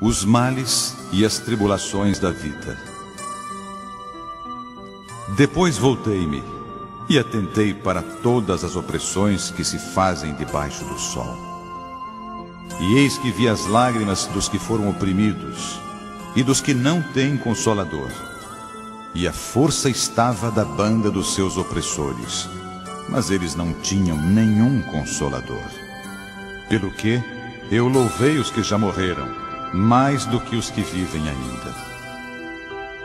os males e as tribulações da vida. Depois voltei-me e atentei para todas as opressões que se fazem debaixo do sol. E eis que vi as lágrimas dos que foram oprimidos e dos que não têm consolador. E a força estava da banda dos seus opressores, mas eles não tinham nenhum consolador. Pelo que eu louvei os que já morreram, mais do que os que vivem ainda.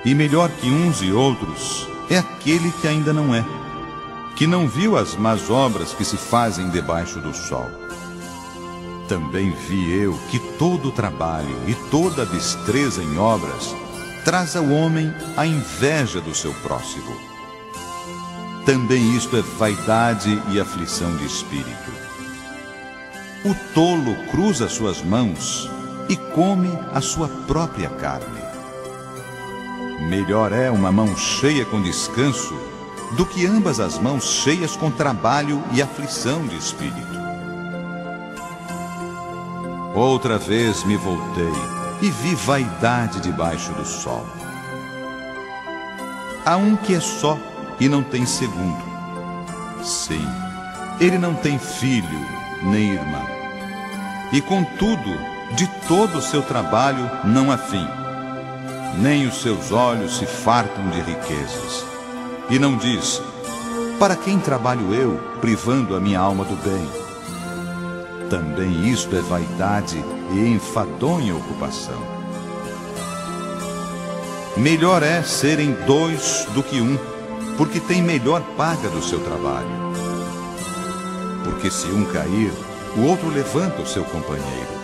E melhor que uns e outros é aquele que ainda não é, que não viu as más obras que se fazem debaixo do sol. Também vi eu que todo o trabalho e toda a destreza em obras traz ao homem a inveja do seu próximo. Também isto é vaidade e aflição de espírito. O tolo cruza suas mãos e come a sua própria carne. Melhor é uma mão cheia com descanso do que ambas as mãos cheias com trabalho e aflição de espírito. Outra vez me voltei e vi vaidade debaixo do sol. Há um que é só e não tem segundo. Sim, ele não tem filho nem irmã. E contudo, de todo o seu trabalho não há fim. Nem os seus olhos se fartam de riquezas. E não diz: para quem trabalho eu, privando a minha alma do bem? Também isto é vaidade e enfadonha ocupação. Melhor é serem dois do que um, porque tem melhor paga do seu trabalho. Porque se um cair, o outro levanta o seu companheiro.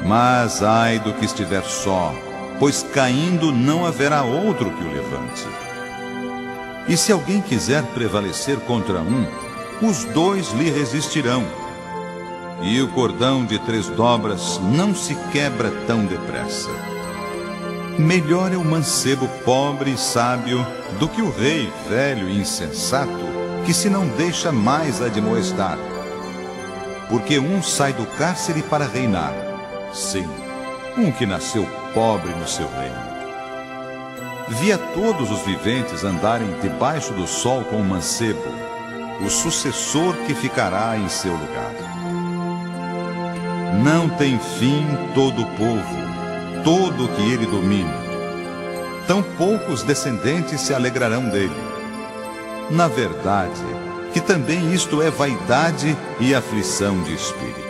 Mas ai do que estiver só, pois caindo não haverá outro que o levante. E se alguém quiser prevalecer contra um, os dois lhe resistirão. E o cordão de 3 dobras não se quebra tão depressa. Melhor é o mancebo pobre e sábio do que o rei velho e insensato, que se não deixa mais admoestar. Porque um sai do cárcere para reinar, sim, um que nasceu pobre no seu reino. Vi a todos os viventes andarem debaixo do sol com o mancebo, o sucessor que ficará em seu lugar. Não tem fim todo o povo, todo o que ele domina. Tão poucos descendentes se alegrarão dele. Na verdade, que também isto é vaidade e aflição de espírito.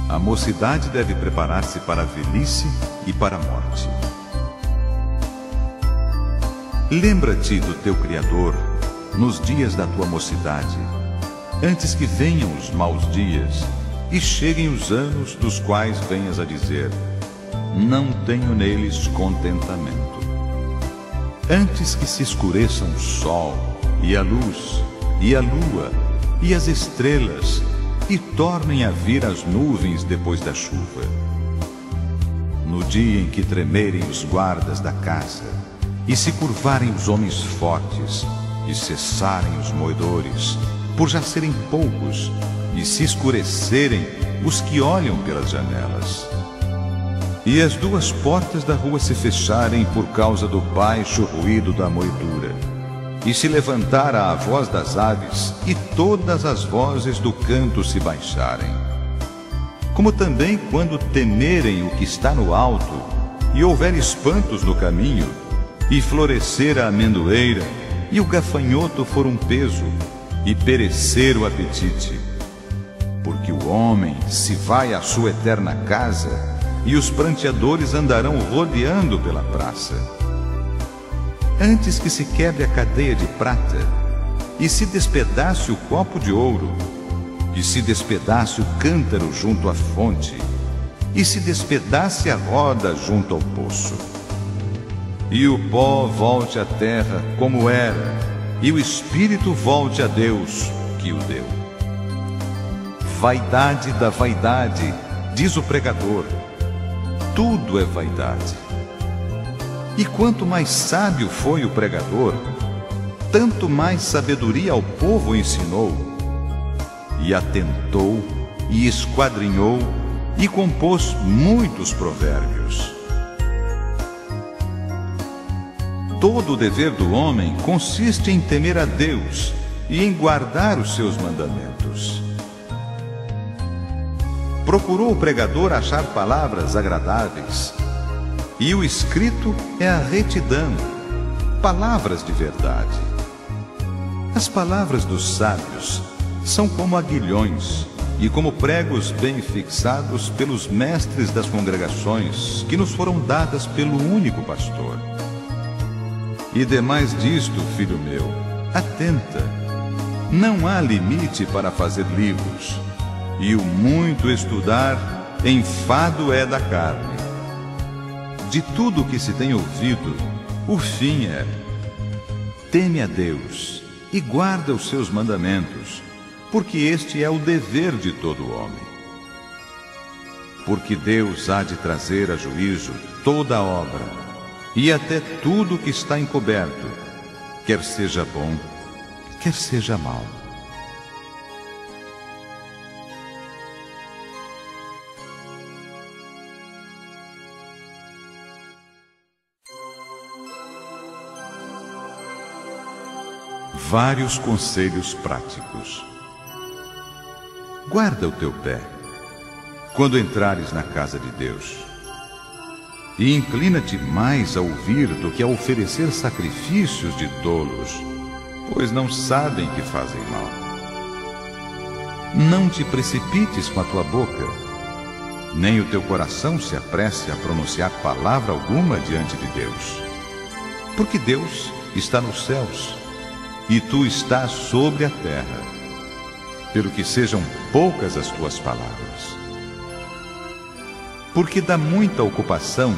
A mocidade deve preparar-se para a velhice e para a morte. Lembra-te do teu Criador nos dias da tua mocidade, antes que venham os maus dias e cheguem os anos dos quais venhas a dizer: não tenho neles contentamento. Antes que se escureçam o sol e a luz e a lua e as estrelas e tornem a vir as nuvens depois da chuva. No dia em que tremerem os guardas da casa, e se curvarem os homens fortes, e cessarem os moedores, por já serem poucos, e se escurecerem os que olham pelas janelas, e as 2 portas da rua se fecharem por causa do baixo ruído da moedura, e se levantar a voz das aves, e todas as vozes do canto se baixarem. Como também quando temerem o que está no alto, e houver espantos no caminho, e florescer a amendoeira, e o gafanhoto for um peso, e perecer o apetite. Porque o homem se vai à sua eterna casa, e os pranteadores andarão rodeando pela praça. Antes que se quebre a cadeia de prata, e se despedace o copo de ouro, e se despedace o cântaro junto à fonte, e se despedace a roda junto ao poço. E o pó volte à terra como era, e o espírito volte a Deus que o deu. Vaidade da vaidade, diz o pregador. Tudo é vaidade. E quanto mais sábio foi o pregador, tanto mais sabedoria ao povo ensinou. E atentou, e esquadrinhou, e compôs muitos provérbios. Todo o dever do homem consiste em temer a Deus e em guardar os seus mandamentos. Procurou o pregador achar palavras agradáveis, e o escrito é a retidão, palavras de verdade. As palavras dos sábios são como aguilhões e como pregos bem fixados pelos mestres das congregações, que nos foram dadas pelo único pastor. E demais disto, filho meu, atenta, não há limite para fazer livros, e o muito estudar enfado é da carne. De tudo o que se tem ouvido, o fim é: teme a Deus e guarda os seus mandamentos, porque este é o dever de todo homem. Porque Deus há de trazer a juízo toda a obra, e até tudo que está encoberto, quer seja bom, quer seja mau. Vários conselhos práticos. Guarda o teu pé quando entrares na casa de Deus, e inclina-te mais a ouvir do que a oferecer sacrifícios de tolos, pois não sabem que fazem mal. Não te precipites com a tua boca, nem o teu coração se apresse a pronunciar palavra alguma diante de Deus, porque Deus está nos céus e tu estás sobre a terra, pelo que sejam poucas as tuas palavras. Porque da muita ocupação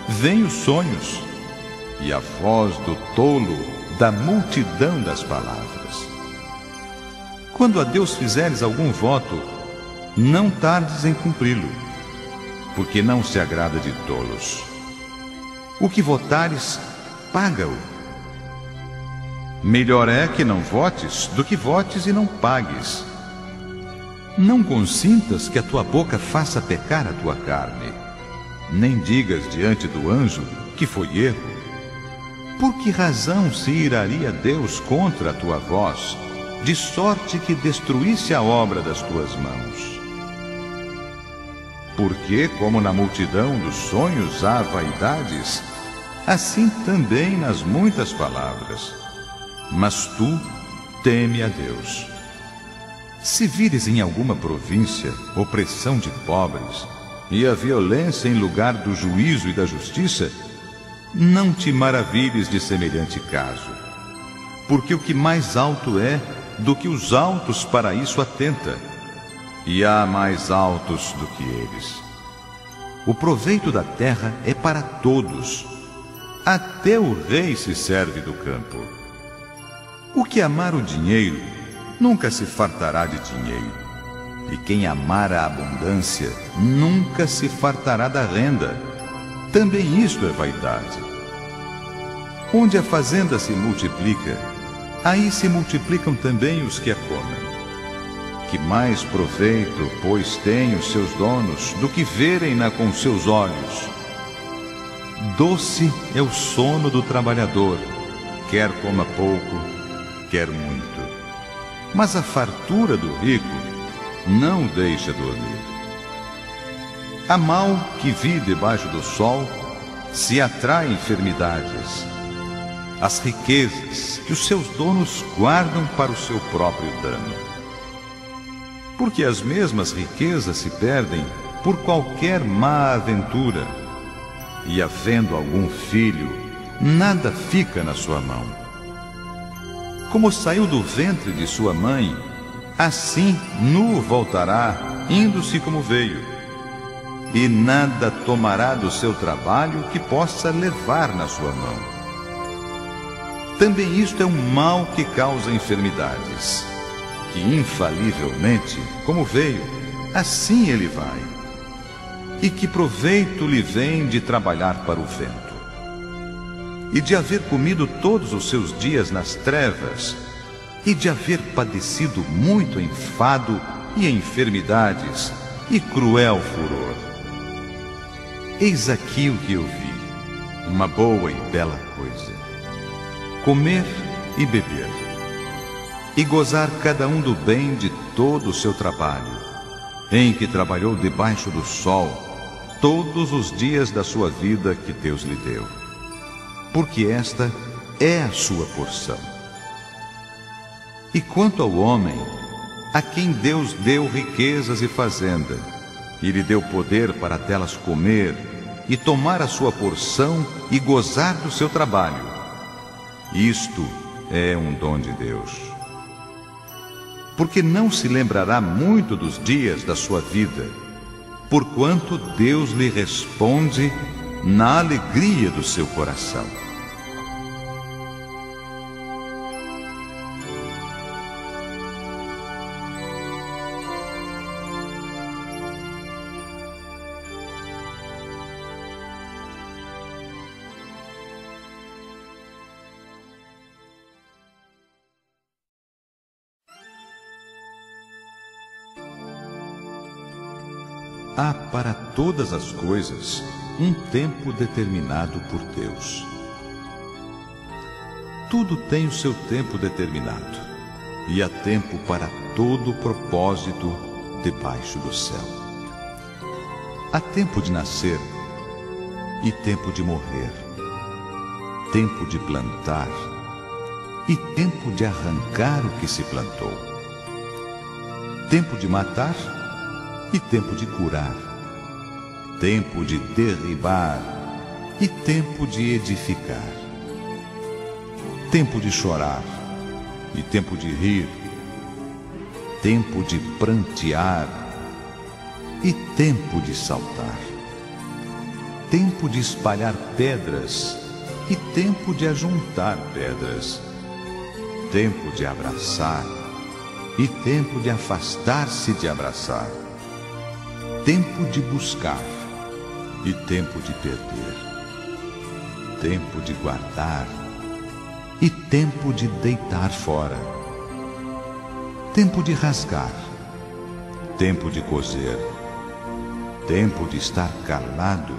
vêm os sonhos, e a voz do tolo da multidão das palavras. Quando a Deus fizeres algum voto, não tardes em cumpri-lo, porque não se agrada de tolos. O que votares, paga-o. Melhor é que não votes do que votes e não pagues. Não consintas que a tua boca faça pecar a tua carne, nem digas diante do anjo que foi erro. Por que razão se iraria Deus contra a tua voz, de sorte que destruísse a obra das tuas mãos? Porque, como na multidão dos sonhos há vaidades, assim também nas muitas palavras. Mas tu teme a Deus. Se vires em alguma província opressão de pobres, e a violência em lugar do juízo e da justiça, não te maravilhes de semelhante caso, porque o que mais alto é do que os altos para isso atenta, e há mais altos do que eles. O proveito da terra é para todos, até o rei se serve do campo. O que amar o dinheiro, nunca se fartará de dinheiro, e quem amar a abundância, nunca se fartará da renda. Também isto é vaidade. Onde a fazenda se multiplica, aí se multiplicam também os que a comem. Que mais proveito, pois, têm os seus donos do que verem-na com seus olhos? Doce é o sono do trabalhador, quer coma pouco, quer muito. Mas a fartura do rico não o deixa dormir. A mal que vi debaixo do sol se atrai enfermidades. As riquezas que os seus donos guardam para o seu próprio dano. Porque as mesmas riquezas se perdem por qualquer má aventura, e havendo algum filho, nada fica na sua mão. Como saiu do ventre de sua mãe, assim nu voltará, indo-se como veio, e nada tomará do seu trabalho que possa levar na sua mão. Também isto é um mal que causa enfermidades, que infalivelmente, como veio, assim ele vai, e que proveito lhe vem de trabalhar para o vento, e de haver comido todos os seus dias nas trevas, e de haver padecido muito enfado e enfermidades e cruel furor. Eis aqui o que eu vi, uma boa e bela coisa: comer e beber, e gozar cada um do bem de todo o seu trabalho, em que trabalhou debaixo do sol todos os dias da sua vida que Deus lhe deu, porque esta é a sua porção. E quanto ao homem, a quem Deus deu riquezas e fazenda, e lhe deu poder para delas comer, e tomar a sua porção e gozar do seu trabalho, isto é um dom de Deus. Porque não se lembrará muito dos dias da sua vida, porquanto Deus lhe responde na alegria do seu coração. Há para todas as coisas um tempo determinado por Deus. Tudo tem o seu tempo determinado, e há tempo para todo propósito debaixo do céu. Há tempo de nascer e tempo de morrer, tempo de plantar e tempo de arrancar o que se plantou, tempo de matar e tempo de curar, tempo de derribar e tempo de edificar, tempo de chorar e tempo de rir, tempo de prantear e tempo de saltar, tempo de espalhar pedras e tempo de ajuntar pedras, tempo de abraçar e tempo de afastar-se de abraçar, tempo de buscar e tempo de perder, tempo de guardar e tempo de deitar fora, tempo de rasgar, tempo de coser, tempo de estar calado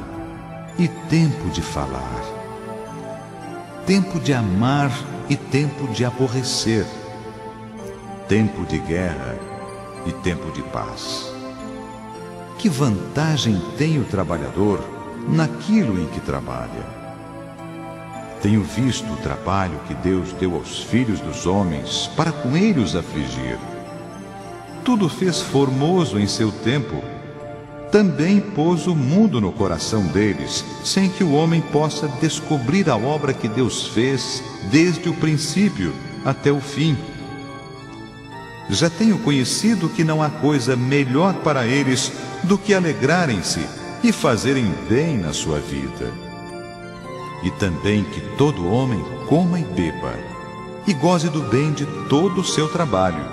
e tempo de falar, tempo de amar e tempo de aborrecer, tempo de guerra e tempo de paz. Que vantagem tem o trabalhador naquilo em que trabalha? Tenho visto o trabalho que Deus deu aos filhos dos homens para com ele os afligir. Tudo fez formoso em seu tempo. Também pôs o mundo no coração deles, sem que o homem possa descobrir a obra que Deus fez desde o princípio até o fim. Já tenho conhecido que não há coisa melhor para eles do que alegrarem-se e fazerem bem na sua vida. E também que todo homem coma e beba, e goze do bem de todo o seu trabalho.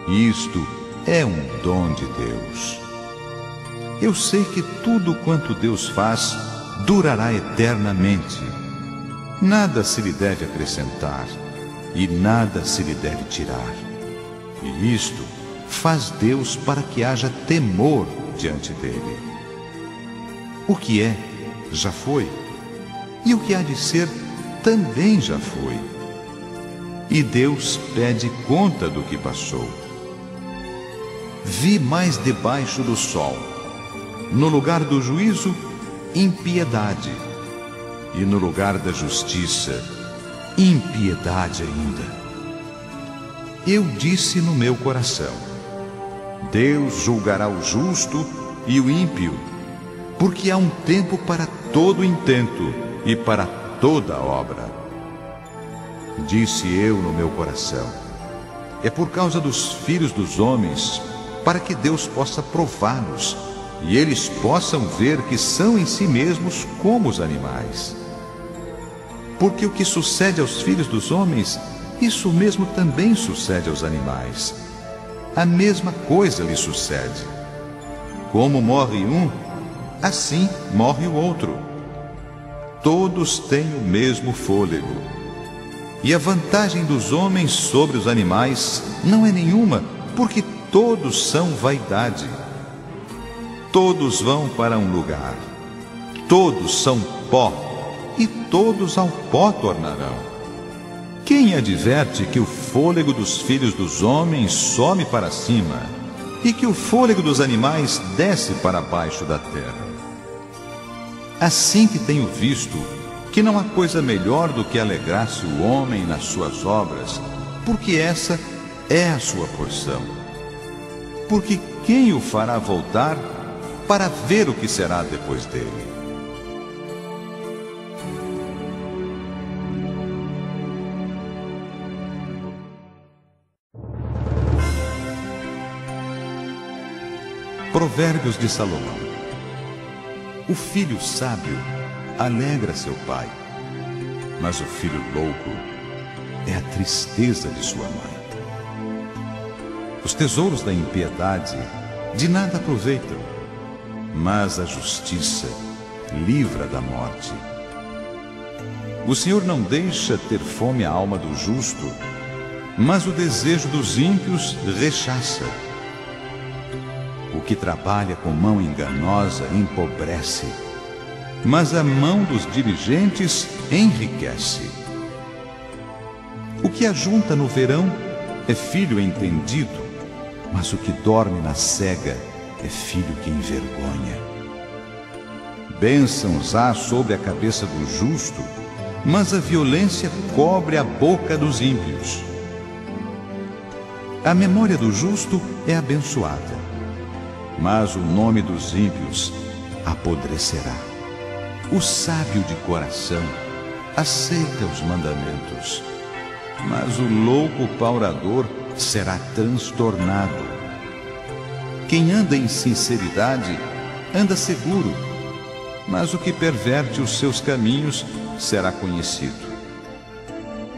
Isto é um dom de Deus. Eu sei que tudo quanto Deus faz durará eternamente. Nada se lhe deve acrescentar, e nada se lhe deve tirar. E isto faz Deus para que haja temor diante dele. O que é, já foi, e o que há de ser, também já foi. E Deus pede conta do que passou. Vi mais debaixo do sol, no lugar do juízo, impiedade, e no lugar da justiça, impiedade ainda. Eu disse no meu coração: Deus julgará o justo e o ímpio, porque há um tempo para todo intento e para toda obra. Disse eu no meu coração: é por causa dos filhos dos homens, para que Deus possa prová-los, e eles possam ver que são em si mesmos como os animais. Porque o que sucede aos filhos dos homens isso mesmo também sucede aos animais. A mesma coisa lhe sucede. Como morre um, assim morre o outro. Todos têm o mesmo fôlego. E a vantagem dos homens sobre os animais não é nenhuma, porque todos são vaidade. Todos vão para um lugar. Todos são pó, e todos ao pó tornarão. Quem adverte que o fôlego dos filhos dos homens sobe para cima, e que o fôlego dos animais desce para baixo da terra? Assim que tenho visto que não há coisa melhor do que alegrar-se o homem nas suas obras, porque essa é a sua porção. Porque quem o fará voltar para ver o que será depois dele? Provérbios de Salomão. O filho sábio alegra seu pai, mas o filho louco é a tristeza de sua mãe. Os tesouros da impiedade de nada aproveitam, mas a justiça livra da morte. O Senhor não deixa ter fome a alma do justo, mas o desejo dos ímpios rechaça. O que trabalha com mão enganosa empobrece, mas a mão dos diligentes enriquece. O que ajunta no verão é filho entendido, mas o que dorme na cega é filho que envergonha. Bênçãos há sobre a cabeça do justo, mas a violência cobre a boca dos ímpios. A memória do justo é abençoada, mas o nome dos ímpios apodrecerá. O sábio de coração aceita os mandamentos, mas o louco paurador será transtornado. Quem anda em sinceridade anda seguro, mas o que perverte os seus caminhos será conhecido.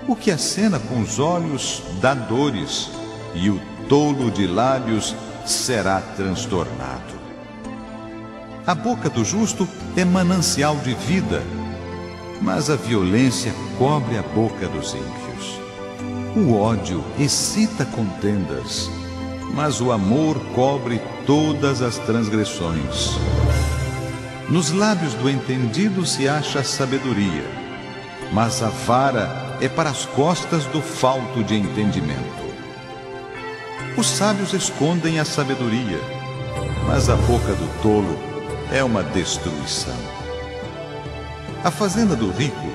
O que acena com os olhos dá dores, e o tolo de lábios será transtornado. A boca do justo é manancial de vida, mas a violência cobre a boca dos ímpios. O ódio excita contendas, mas o amor cobre todas as transgressões. Nos lábios do entendido se acha sabedoria, mas a vara é para as costas do falto de entendimento. Os sábios escondem a sabedoria, mas a boca do tolo é uma destruição. A fazenda do rico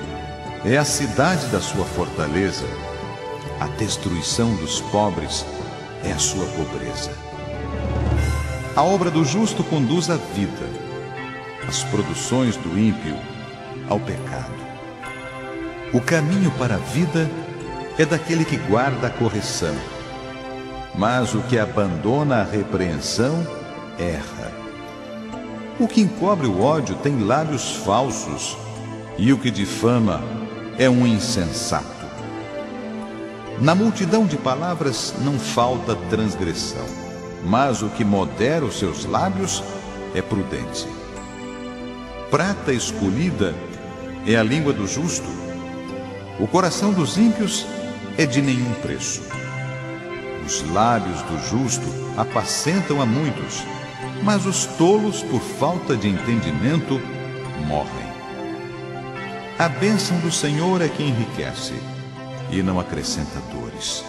é a cidade da sua fortaleza. A destruição dos pobres é a sua pobreza. A obra do justo conduz à vida, as produções do ímpio ao pecado. O caminho para a vida é daquele que guarda a correção, mas o que abandona a repreensão erra. O que encobre o ódio tem lábios falsos, e o que difama é um insensato. Na multidão de palavras não falta transgressão, mas o que modera os seus lábios é prudente. Prata escolhida é a língua do justo, o coração dos ímpios é de nenhum preço. Os lábios do justo apacentam a muitos, mas os tolos, por falta de entendimento, morrem. A bênção do Senhor é que enriquece e não acrescenta dores.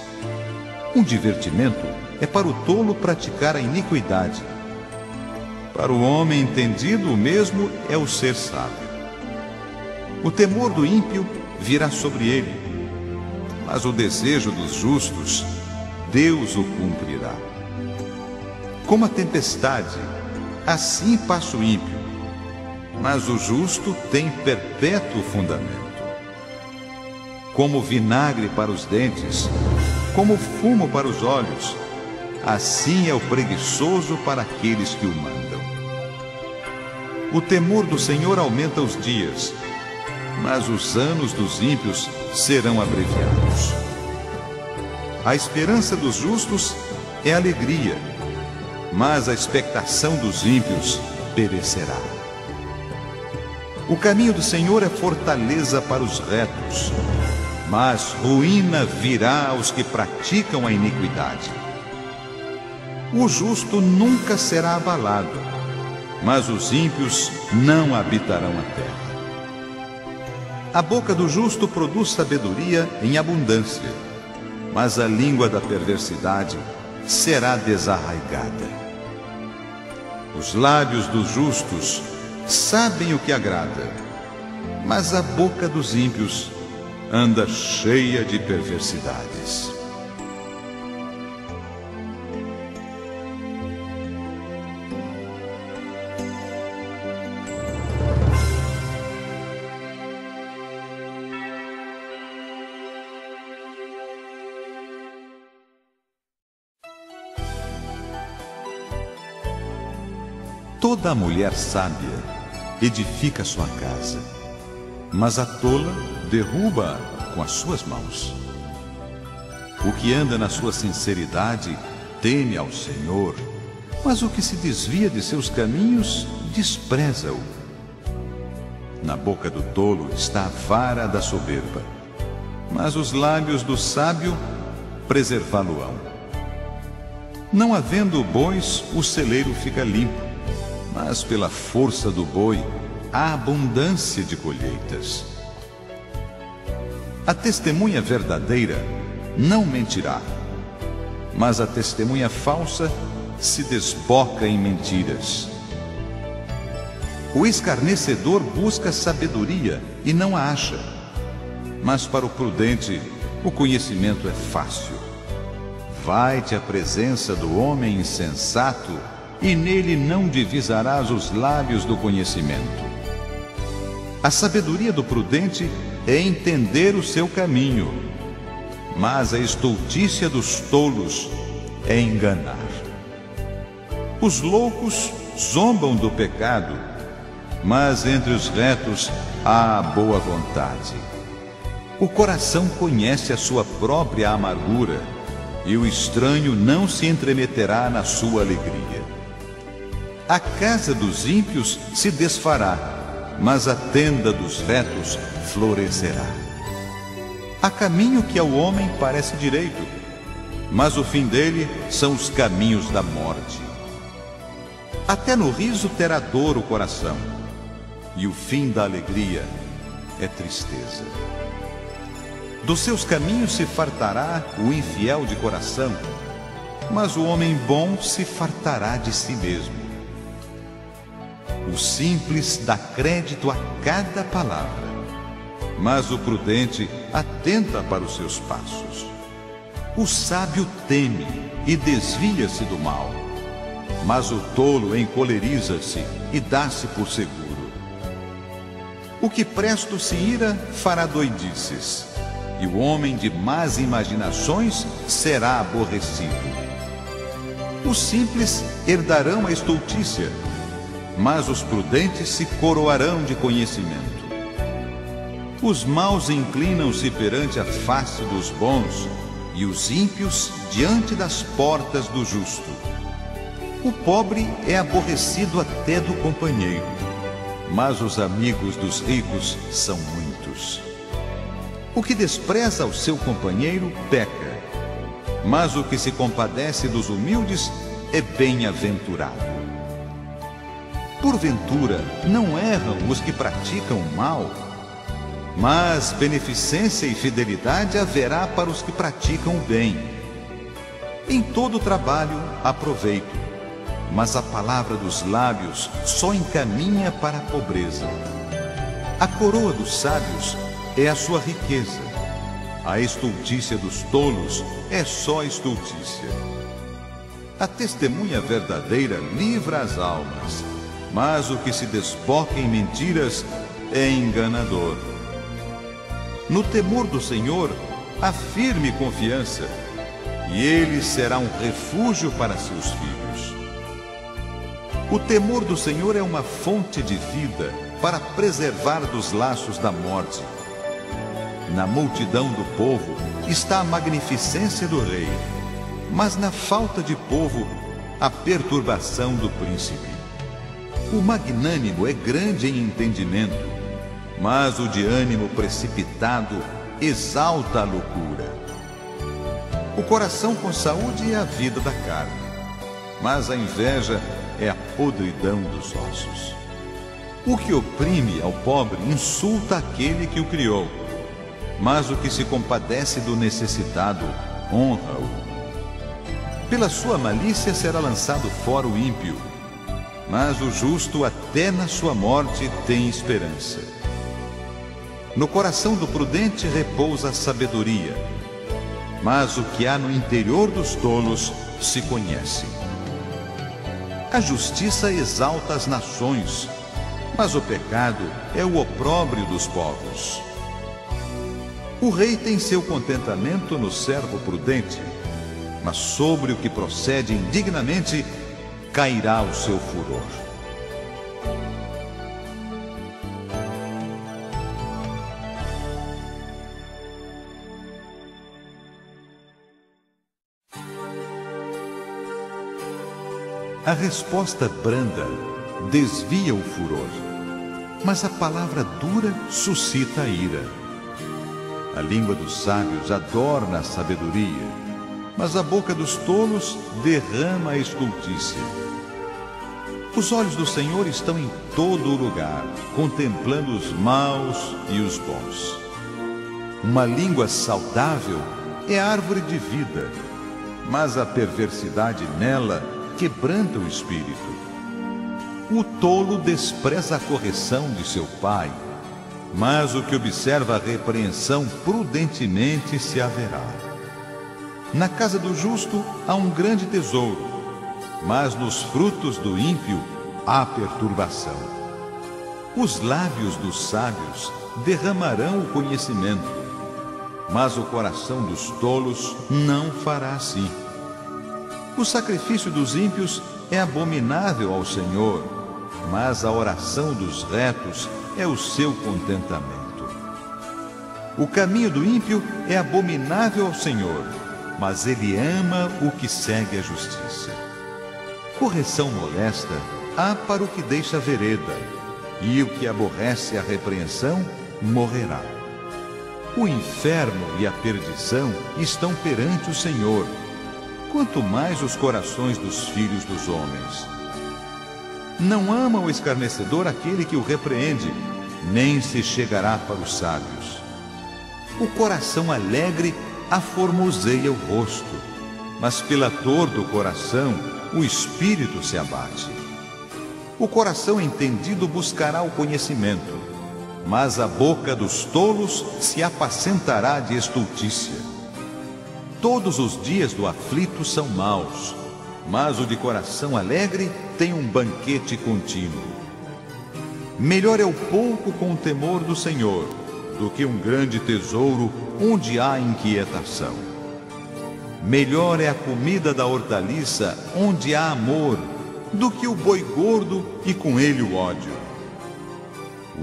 Um divertimento é para o tolo praticar a iniquidade. Para o homem entendido, o mesmo é o ser sábio. O temor do ímpio virá sobre ele, mas o desejo dos justos Deus o cumprirá. Como a tempestade, assim passa o ímpio, mas o justo tem perpétuo fundamento. Como vinagre para os dentes, como fumo para os olhos, assim é o preguiçoso para aqueles que o mandam. O temor do Senhor aumenta os dias, mas os anos dos ímpios serão abreviados. A esperança dos justos é alegria, mas a expectação dos ímpios perecerá. O caminho do Senhor é fortaleza para os retos, mas ruína virá aos que praticam a iniquidade. O justo nunca será abalado, mas os ímpios não habitarão a terra. A boca do justo produz sabedoria em abundância, mas a língua da perversidade será desarraigada. Os lábios dos justos sabem o que agrada, mas a boca dos ímpios anda cheia de perversidades. Toda mulher sábia edifica sua casa, mas a tola derruba com as suas mãos. O que anda na sua sinceridade teme ao Senhor, mas o que se desvia de seus caminhos despreza-o. Na boca do tolo está a vara da soberba, mas os lábios do sábio preservá-lo-ão. Não havendo bois, o celeiro fica limpo, mas pela força do boi há abundância de colheitas. A testemunha verdadeira não mentirá, mas a testemunha falsa se desboca em mentiras. O escarnecedor busca sabedoria e não a acha, mas para o prudente o conhecimento é fácil. Vai-te à presença do homem insensato, e nele não divisarás os lábios do conhecimento. A sabedoria do prudente é entender o seu caminho, mas a estultícia dos tolos é enganar. Os loucos zombam do pecado, mas entre os retos há boa vontade. O coração conhece a sua própria amargura, e o estranho não se entremeterá na sua alegria. A casa dos ímpios se desfará, mas a tenda dos retos florescerá. Há caminho que ao homem parece direito, mas o fim dele são os caminhos da morte. Até no riso terá dor o coração, e o fim da alegria é tristeza. Dos seus caminhos se fartará o infiel de coração, mas o homem bom se fartará de si mesmo. O simples dá crédito a cada palavra, mas o prudente atenta para os seus passos. O sábio teme e desvia-se do mal, mas o tolo encoleriza-se e dá-se por seguro. O que presto se ira fará doidices, e o homem de más imaginações será aborrecido. Os simples herdarão a estultícia, mas os prudentes se coroarão de conhecimento. Os maus inclinam-se perante a face dos bons, e os ímpios diante das portas do justo. O pobre é aborrecido até do companheiro, mas os amigos dos ricos são muitos. O que despreza o seu companheiro peca, mas o que se compadece dos humildes é bem-aventurado. Porventura, não erram os que praticam o mal, mas beneficência e fidelidade haverá para os que praticam o bem. Em todo trabalho há proveito, mas a palavra dos lábios só encaminha para a pobreza. A coroa dos sábios é a sua riqueza, a estultícia dos tolos é só estultícia. A testemunha verdadeira livra as almas, mas o que se desboca em mentiras é enganador. No temor do Senhor há firme confiança, e ele será um refúgio para seus filhos. O temor do Senhor é uma fonte de vida para preservar dos laços da morte. Na multidão do povo está a magnificência do rei, mas na falta de povo, a perturbação do príncipe. O magnânimo é grande em entendimento, mas o de ânimo precipitado exalta a loucura. O coração com saúde é a vida da carne, mas a inveja é a podridão dos ossos. O que oprime ao pobre insulta aquele que o criou, mas o que se compadece do necessitado honra-o. Pela sua malícia será lançado fora o ímpio, mas o justo até na sua morte tem esperança. No coração do prudente repousa a sabedoria, mas o que há no interior dos tolos se conhece. A justiça exalta as nações, mas o pecado é o opróbrio dos povos. O rei tem seu contentamento no servo prudente, mas sobre o que procede indignamente cairá o seu furor. A resposta branda desvia o furor, mas a palavra dura suscita a ira. A língua dos sábios adorna a sabedoria, mas a boca dos tolos derrama a estultícia. Os olhos do Senhor estão em todo o lugar, contemplando os maus e os bons. Uma língua saudável é árvore de vida, mas a perversidade nela quebranta o espírito. O tolo despreza a correção de seu pai, mas o que observa a repreensão prudentemente se haverá. Na casa do justo há um grande tesouro, mas nos frutos do ímpio há perturbação. Os lábios dos sábios derramarão o conhecimento, mas o coração dos tolos não fará assim. O sacrifício dos ímpios é abominável ao Senhor, mas a oração dos retos é o seu contentamento. O caminho do ímpio é abominável ao Senhor, mas ele ama o que segue a justiça. Correção molesta há para o que deixa a vereda, e o que aborrece a repreensão morrerá. O inferno e a perdição estão perante o Senhor, quanto mais os corações dos filhos dos homens. Não ama o escarnecedor aquele que o repreende, nem se chegará para os sábios. O coração alegre aformoseia o rosto, mas pela dor do coração o espírito se abate. O coração entendido buscará o conhecimento, mas a boca dos tolos se apacentará de estultícia. Todos os dias do aflito são maus, mas o de coração alegre tem um banquete contínuo. Melhor é o pouco com o temor do Senhor, do que um grande tesouro onde há inquietação. Melhor é a comida da hortaliça onde há amor, do que o boi gordo e com ele o ódio.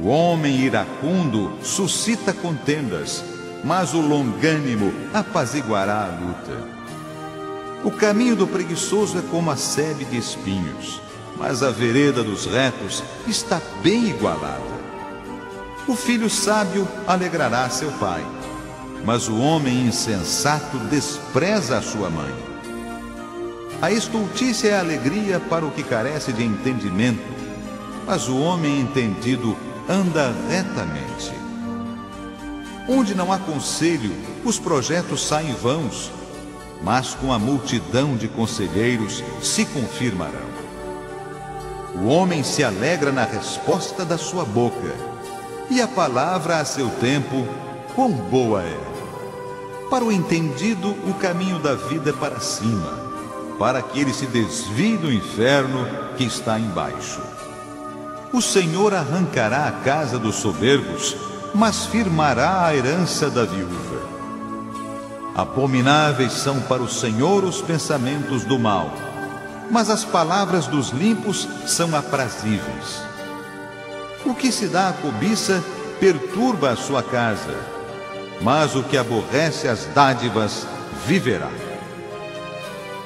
O homem iracundo suscita contendas, mas o longânimo apaziguará a luta. O caminho do preguiçoso é como a sebe de espinhos, mas a vereda dos retos está bem igualada. O filho sábio alegrará seu pai, mas o homem insensato despreza a sua mãe. A estultícia é a alegria para o que carece de entendimento, mas o homem entendido anda retamente. Onde não há conselho, os projetos saem vãos, mas com a multidão de conselheiros se confirmarão. O homem se alegra na resposta da sua boca, e a palavra a seu tempo, quão boa é. Para o entendido, o caminho da vida é para cima, para que ele se desvie do inferno que está embaixo. O Senhor arrancará a casa dos soberbos, mas firmará a herança da viúva. Abomináveis são para o Senhor os pensamentos do mal, mas as palavras dos limpos são aprazíveis. O que se dá à cobiça perturba a sua casa, mas o que aborrece as dádivas viverá.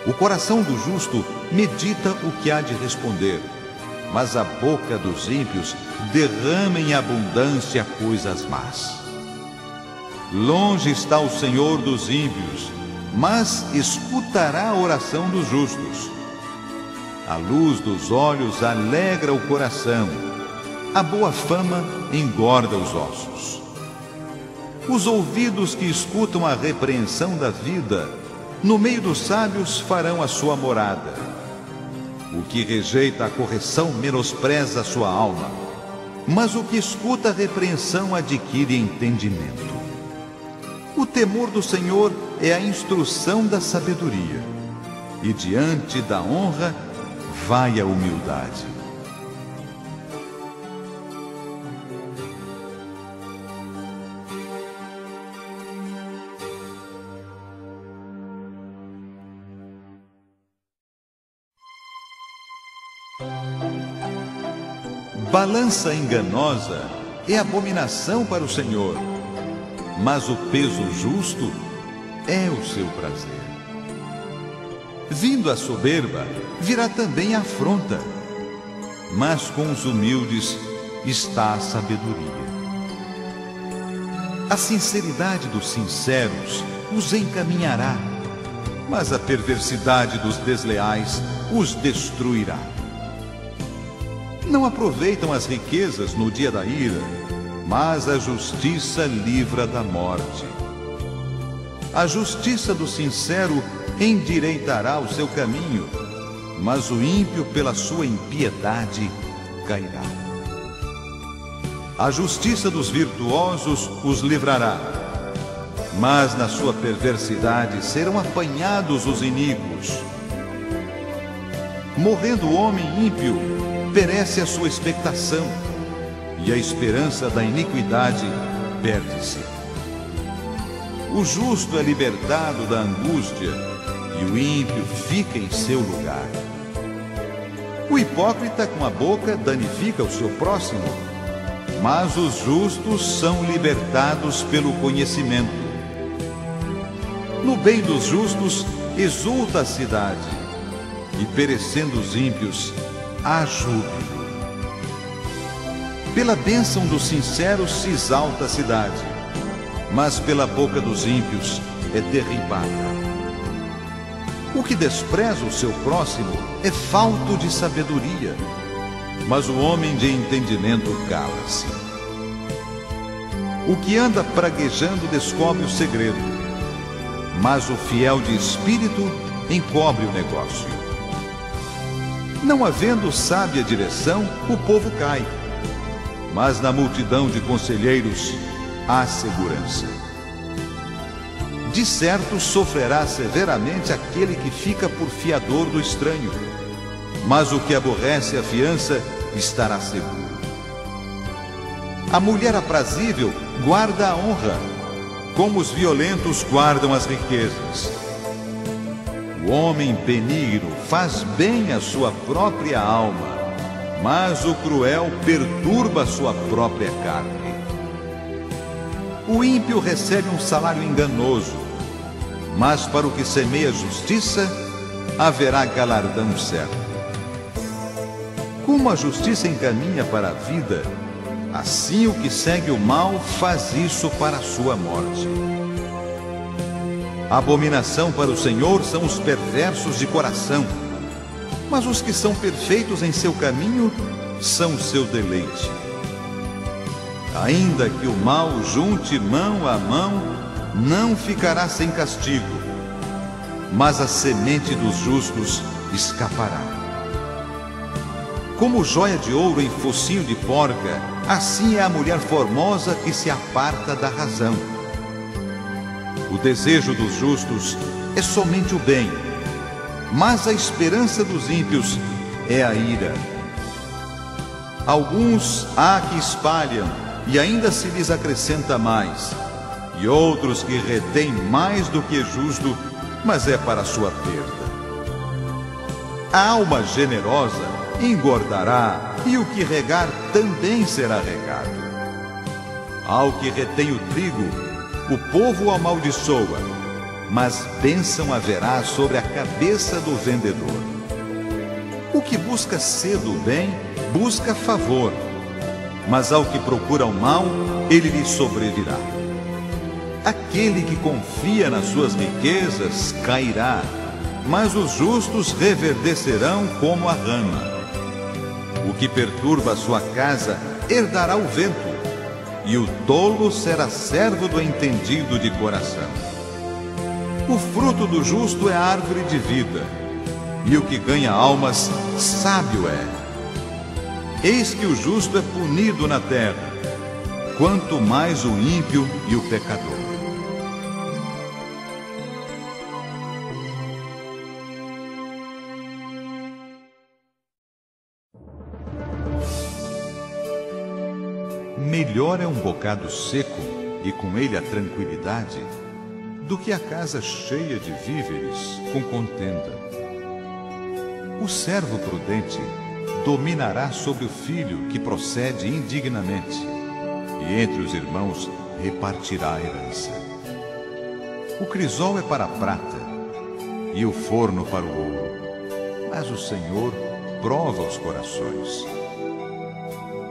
O coração do justo medita o que há de responder, mas a boca dos ímpios derrama em abundância coisas más. Longe está o Senhor dos ímpios, mas escutará a oração dos justos. A luz dos olhos alegra o coração, a boa fama engorda os ossos. Os ouvidos que escutam a repreensão da vida, no meio dos sábios farão a sua morada. O que rejeita a correção menospreza a sua alma, mas o que escuta a repreensão adquire entendimento. O temor do Senhor é a instrução da sabedoria, e diante da honra vai a humildade. Balança enganosa é abominação para o Senhor, mas o peso justo é o seu prazer. Vindo a soberba, virá também a afronta, mas com os humildes está a sabedoria. A sinceridade dos sinceros os encaminhará, mas a perversidade dos desleais os destruirá. Não aproveitam as riquezas no dia da ira, mas a justiça livra da morte. A justiça do sincero endireitará o seu caminho, mas o ímpio pela sua impiedade cairá. A justiça dos virtuosos os livrará, mas na sua perversidade serão apanhados os iníquos. Morrendo o homem ímpio, perece a sua expectação, e a esperança da iniquidade perde-se. O justo é libertado da angústia, e o ímpio fica em seu lugar. O hipócrita com a boca danifica o seu próximo, mas os justos são libertados pelo conhecimento. No bem dos justos exulta a cidade, e perecendo os ímpios, há júbilo. Pela bênção dos sinceros se exalta a cidade, mas pela boca dos ímpios é derribada. O que despreza o seu próximo é falto de sabedoria, mas o homem de entendimento cala-se. O que anda praguejando descobre o segredo, mas o fiel de espírito encobre o negócio. Não havendo sábia direção, o povo cai, mas na multidão de conselheiros há segurança. De certo sofrerá severamente aquele que fica por fiador do estranho, mas o que aborrece a fiança estará seguro. A mulher aprazível guarda a honra, como os violentos guardam as riquezas. O homem benigno faz bem à sua própria alma, mas o cruel perturba a sua própria carne. O ímpio recebe um salário enganoso, mas para o que semeia justiça, haverá galardão certo. Como a justiça encaminha para a vida, assim o que segue o mal faz isso para a sua morte. A abominação para o Senhor são os perversos de coração, mas os que são perfeitos em seu caminho são o seu deleite. Ainda que o mal junte mão a mão, não ficará sem castigo, mas a semente dos justos escapará. Como joia de ouro em focinho de porca, assim é a mulher formosa que se aparta da razão. O desejo dos justos é somente o bem, mas a esperança dos ímpios é a ira. Alguns há que espalham, e ainda se lhes acrescenta mais, e outros que retêm mais do que é justo, mas é para a sua perda. A alma generosa engordará, e o que regar também será regado. Ao que retém o trigo, O povo o amaldiçoa, mas bênção haverá sobre a cabeça do vendedor. O que busca cedo o bem, busca favor, mas ao que procura o mal, ele lhe sobrevirá. Aquele que confia nas suas riquezas cairá, mas os justos reverdecerão como a rama. O que perturba a sua casa herdará o vento, e o tolo será servo do entendido de coração. O fruto do justo é árvore de vida, e o que ganha almas, sábio é. Eis que o justo é punido na terra, quanto mais o ímpio e o pecador. Melhor é um bocado seco, e com ele a tranquilidade, do que a casa cheia de víveres com contenda. O servo prudente dominará sobre o filho que procede indignamente, e entre os irmãos repartirá a herança. O crisol é para a prata, e o forno para o ouro, mas o Senhor prova os corações.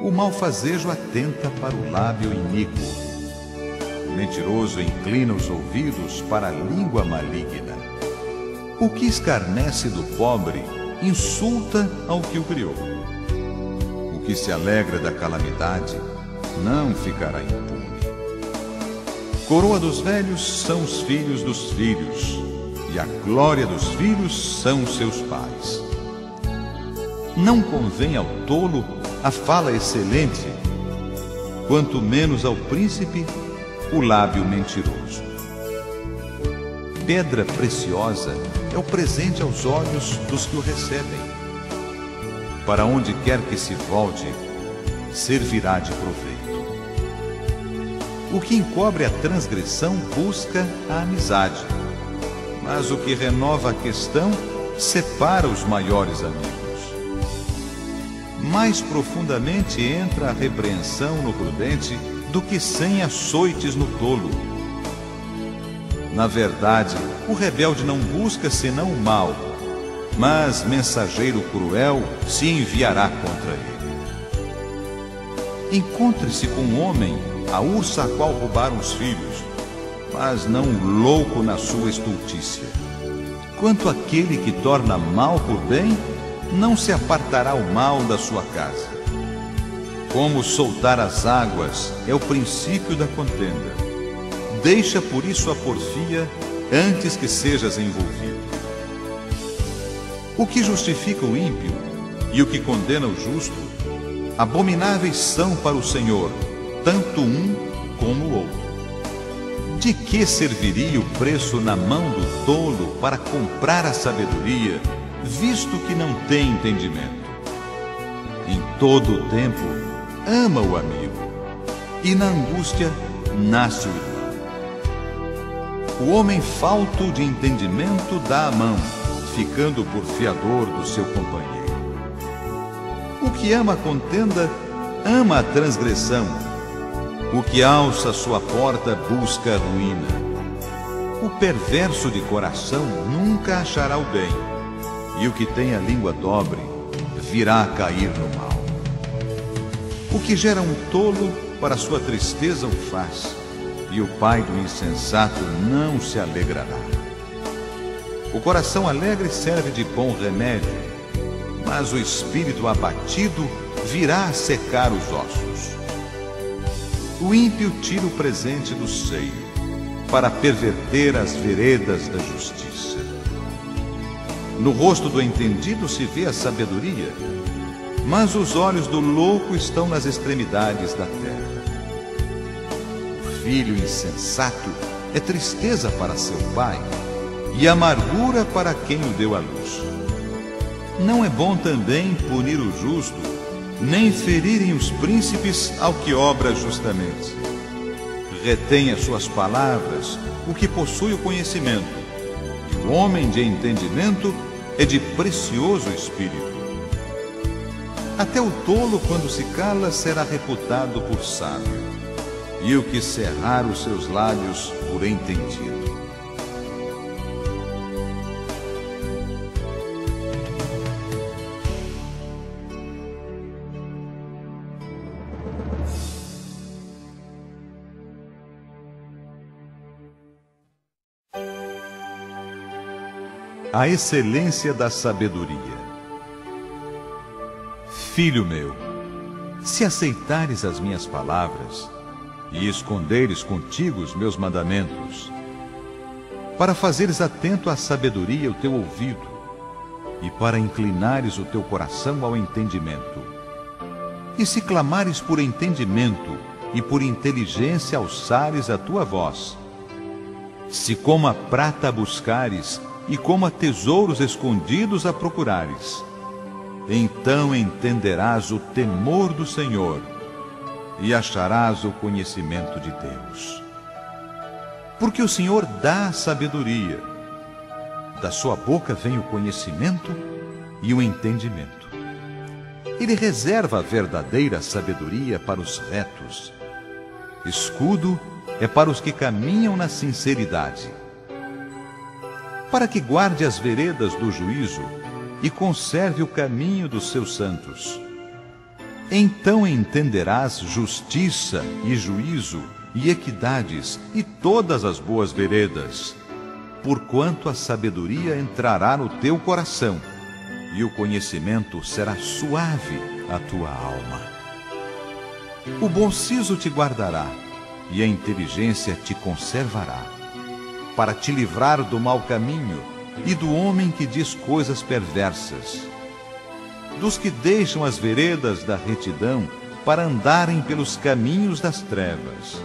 O malfazejo atenta para o lábio iníquo. O mentiroso inclina os ouvidos para a língua maligna. O que escarnece do pobre insulta ao que o criou. O que se alegra da calamidade não ficará impune. Coroa dos velhos são os filhos dos filhos, e a glória dos filhos são seus pais. Não convém ao tolo a fala excelente, quanto menos ao príncipe o lábio mentiroso. Pedra preciosa é o presente aos olhos dos que o recebem. Para onde quer que se volte, servirá de proveito. O que encobre a transgressão busca a amizade, mas o que renova a questão separa os maiores amigos. Mais profundamente entra a repreensão no prudente do que 100 açoites no tolo. Na verdade, o rebelde não busca senão o mal, mas mensageiro cruel se enviará contra ele. Encontre-se com um homem, a ursa a qual roubaram os filhos, mas não o louco na sua estultícia. Quanto àquele que torna mal por bem, não se apartará o mal da sua casa. Como soltar as águas é o princípio da contenda. Deixa por isso a porfia antes que sejas envolvido. O que justifica o ímpio e o que condena o justo, abomináveis são para o Senhor, tanto um como o outro. De que serviria o preço na mão do tolo para comprar a sabedoria, visto que não tem entendimento? Em todo o tempo, ama o amigo, e na angústia nasce o irmão. O homem falto de entendimento dá a mão, ficando por fiador do seu companheiro. O que ama a contenda, ama a transgressão. O que alça a sua porta, busca a ruína. O perverso de coração nunca achará o bem, e o que tem a língua dobre virá a cair no mal. O que gera um tolo, para sua tristeza o faz, e o pai do insensato não se alegrará. O coração alegre serve de bom remédio, mas o espírito abatido virá a secar os ossos. O ímpio tira o presente do seio, para perverter as veredas da justiça. No rosto do entendido se vê a sabedoria, mas os olhos do louco estão nas extremidades da terra. O filho insensato é tristeza para seu pai, e amargura para quem o deu à luz. Não é bom também punir o justo, nem ferirem os príncipes ao que obra justamente. Retém as suas palavras o que possui o conhecimento, e o homem de entendimento é de precioso espírito. Até o tolo, quando se cala, será reputado por sábio, e o que cerrar os seus lábios por entendido. A excelência da sabedoria. Filho meu, se aceitares as minhas palavras e esconderes contigo os meus mandamentos, para fazeres atento à sabedoria o teu ouvido e para inclinares o teu coração ao entendimento, e se clamares por entendimento e por inteligência alçares a tua voz, se como a prata a buscares e como a tesouros escondidos a procurares, então entenderás o temor do Senhor e acharás o conhecimento de Deus. Porque o Senhor dá a sabedoria, da sua boca vem o conhecimento e o entendimento. Ele reserva a verdadeira sabedoria para os retos. Escudo é para os que caminham na sinceridade, para que guarde as veredas do juízo e conserve o caminho dos seus santos. Então entenderás justiça e juízo e equidades e todas as boas veredas, porquanto a sabedoria entrará no teu coração e o conhecimento será suave à tua alma. O bom siso te guardará e a inteligência te conservará, para te livrar do mau caminho e do homem que diz coisas perversas, dos que deixam as veredas da retidão para andarem pelos caminhos das trevas,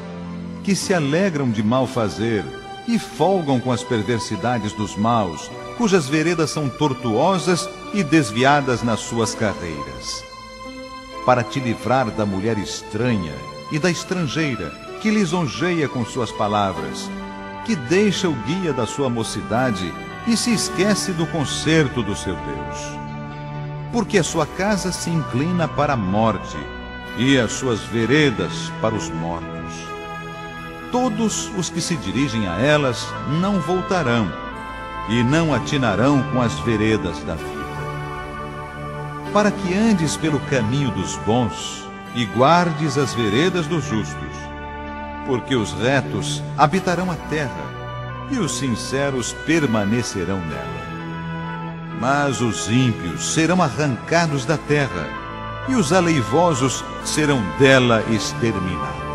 que se alegram de mal fazer e folgam com as perversidades dos maus, cujas veredas são tortuosas e desviadas nas suas carreiras, para te livrar da mulher estranha e da estrangeira, que lisonjeia com suas palavras, que deixa o guia da sua mocidade e se esquece do conserto do seu Deus. Porque a sua casa se inclina para a morte e as suas veredas para os mortos. Todos os que se dirigem a elas não voltarão e não atinarão com as veredas da vida. Para que andes pelo caminho dos bons e guardes as veredas dos justos, porque os retos habitarão a terra e os sinceros permanecerão nela. Mas os ímpios serão arrancados da terra e os aleivosos serão dela exterminados.